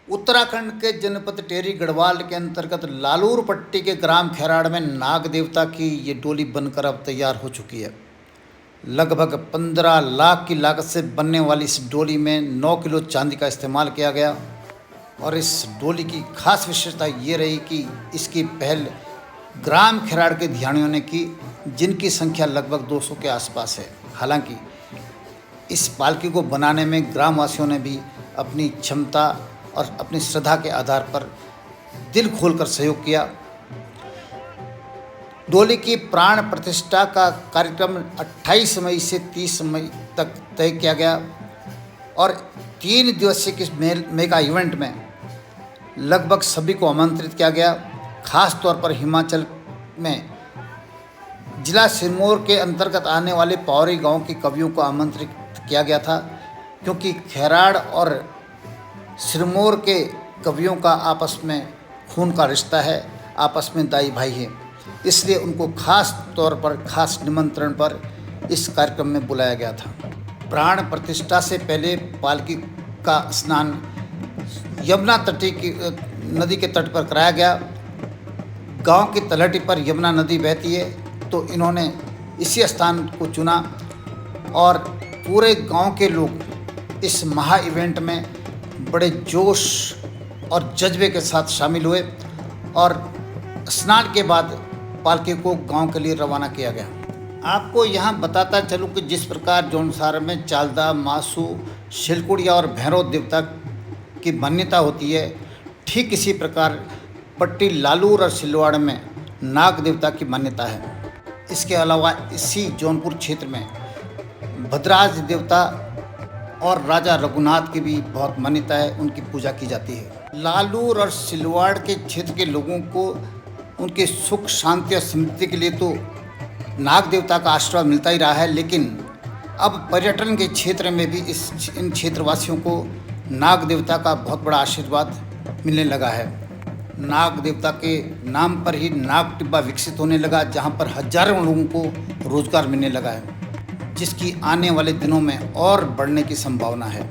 उत्तराखंड के जनपद टेरी गढ़वाल के अंतर्गत लालूर पट्टी के ग्राम खैराड़ में नाग देवता की ये डोली बनकर अब तैयार हो चुकी है। लगभग 15 लाख की लागत से बनने वाली इस डोली में 9 किलो चांदी का इस्तेमाल किया गया और इस डोली की खास विशेषता ये रही कि इसकी पहल ग्राम खैराड़ के ध्यानियों ने की, जिनकी संख्या लगभग 200 के आसपास है। हालांकि इस पालकी को बनाने में ग्रामवासियों ने भी अपनी क्षमता और अपनी श्रद्धा के आधार पर दिल खोलकर सहयोग किया। डोली की प्राण प्रतिष्ठा का कार्यक्रम 28 मई से 30 मई तक तय किया गया और 3 दिवसीय के मेगा इवेंट में लगभग सभी को आमंत्रित किया गया। खास तौर पर हिमाचल में जिला सिरमौर के अंतर्गत आने वाले पौरी गांव के कवियों को आमंत्रित किया गया था, क्योंकि खैराड़ और सिरमौर के कवियों का आपस में खून का रिश्ता है, आपस में दाई भाई है। इसलिए उनको खास तौर पर खास निमंत्रण पर इस कार्यक्रम में बुलाया गया था। प्राण प्रतिष्ठा से पहले पालकी का स्नान यमुना तटी की नदी के तट पर कराया गया। गांव की तलहटी पर यमुना नदी बहती है, तो इन्होंने इसी स्थान को चुना और पूरे गांव के लोग इस महा इवेंट में बड़े जोश और जज्बे के साथ शामिल हुए और स्नान के बाद पालकी को गांव के लिए रवाना किया गया। आपको यहां बताता चलूं कि जिस प्रकार जौनसार में चालदा, मासू, शिलकुड़िया और भैरव देवता की मान्यता होती है, ठीक इसी प्रकार पट्टी लालूर और सिलवाड़ में नाग देवता की मान्यता है। इसके अलावा इसी जौनपुर क्षेत्र में भद्राज देवता और राजा रघुनाथ की भी बहुत मान्यता है, उनकी पूजा की जाती है। लालूर और सिलवाड़ के क्षेत्र के लोगों को उनके सुख, शांति और समृद्धि के लिए तो नाग देवता का आशीर्वाद मिलता ही रहा है, लेकिन अब पर्यटन के क्षेत्र में भी इन क्षेत्रवासियों को नाग देवता का बहुत बड़ा आशीर्वाद मिलने लगा है। नाग देवता के नाम पर ही नाग टिब्बा विकसित होने लगा, जहाँ पर हजारों लोगों को रोजगार मिलने लगा है, जिसकी आने वाले दिनों में और बढ़ने की संभावना है।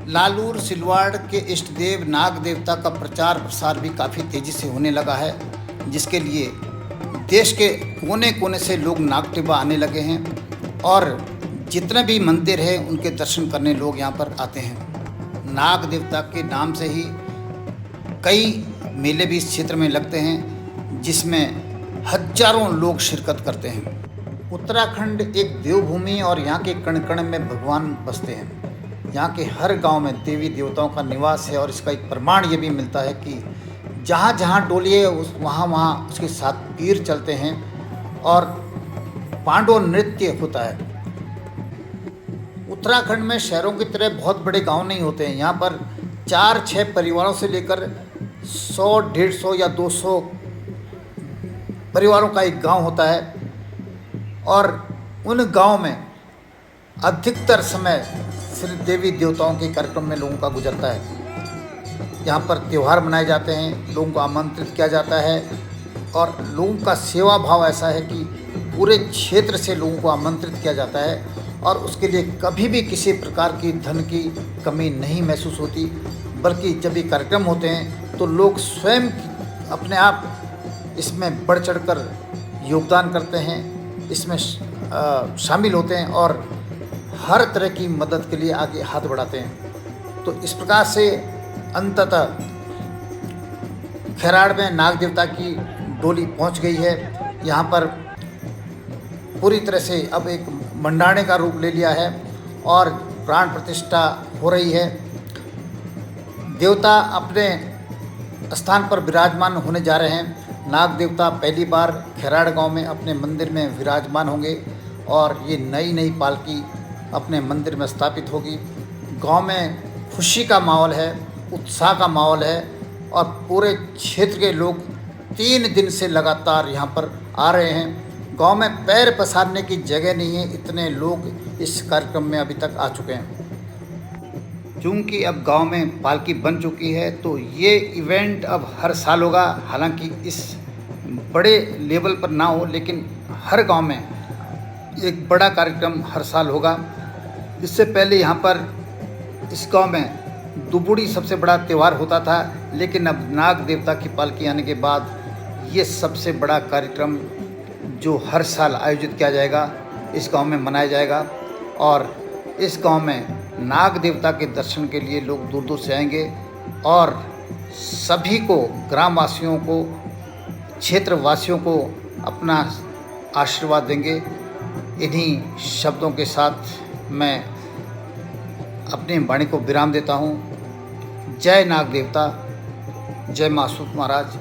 लालूर सिलवाड़ के इष्ट देव नाग देवता का प्रचार प्रसार भी काफ़ी तेज़ी से होने लगा है, जिसके लिए देश के कोने कोने से लोग नाग टिब्बा आने लगे हैं और जितने भी मंदिर हैं उनके दर्शन करने लोग यहाँ पर आते हैं। नाग देवता के नाम से ही कई मेले भी इस क्षेत्र में लगते हैं, जिसमें हजारों लोग शिरकत करते हैं। उत्तराखंड एक देवभूमि और यहाँ के कण कण में भगवान बसते हैं। यहाँ के हर गांव में देवी देवताओं का निवास है और इसका एक प्रमाण ये भी मिलता है कि जहाँ जहाँ डोली है वहाँ उसके साथ पीर चलते हैं और पांडव नृत्य होता है। उत्तराखंड में शहरों की तरह बहुत बड़े गांव नहीं होते हैं। यहाँ पर 4-6 परिवारों से लेकर 100, 150 या 200 परिवारों का एक गांव होता है और उन गांव में अधिकतर समय सिर्फ देवी देवताओं के कार्यक्रम में लोगों का गुजरता है। यहाँ पर त्यौहार मनाए जाते हैं, लोगों को आमंत्रित किया जाता है और लोगों का सेवा भाव ऐसा है कि पूरे क्षेत्र से लोगों को आमंत्रित किया जाता है और उसके लिए कभी भी किसी प्रकार की धन की कमी नहीं महसूस होती, बल्कि जब ये कार्यक्रम होते हैं तो लोग स्वयं अपने आप इसमें बढ़ चढ़कर योगदान करते हैं, इसमें शामिल होते हैं और हर तरह की मदद के लिए आगे हाथ बढ़ाते हैं। तो इस प्रकार से अंततः खैराड़ में नाग देवता की डोली पहुंच गई है। यहाँ पर पूरी तरह से अब एक मंडाणे का रूप ले लिया है और प्राण प्रतिष्ठा हो रही है। देवता अपने स्थान पर विराजमान होने जा रहे हैं। नाग देवता पहली बार खैराड़ गांव में अपने मंदिर में विराजमान होंगे और ये नई पालकी अपने मंदिर में स्थापित होगी। गांव में खुशी का माहौल है, उत्साह का माहौल है और पूरे क्षेत्र के लोग 3 दिन से लगातार यहाँ पर आ रहे हैं। गांव में पैर पसारने की जगह नहीं है, इतने लोग इस कार्यक्रम में अभी तक आ चुके हैं। क्योंकि अब गांव में पालकी बन चुकी है तो ये इवेंट अब हर साल होगा। हालांकि इस बड़े लेवल पर ना हो, लेकिन हर गांव में एक बड़ा कार्यक्रम हर साल होगा। इससे पहले यहाँ पर इस गांव में दुबुड़ी सबसे बड़ा त्यौहार होता था, लेकिन अब नाग देवता की पालकी आने के बाद ये सबसे बड़ा कार्यक्रम जो हर साल आयोजित किया जाएगा, इस गांव में मनाया जाएगा। और इस गांव में नाग देवता के दर्शन के लिए लोग दूर दूर से आएंगे और सभी को, ग्रामवासियों को, क्षेत्रवासियों को अपना आशीर्वाद देंगे। इन्हीं शब्दों के साथ मैं अपनी वाणी को विराम देता हूँ। जय नाग देवता, जय मासूत महाराज।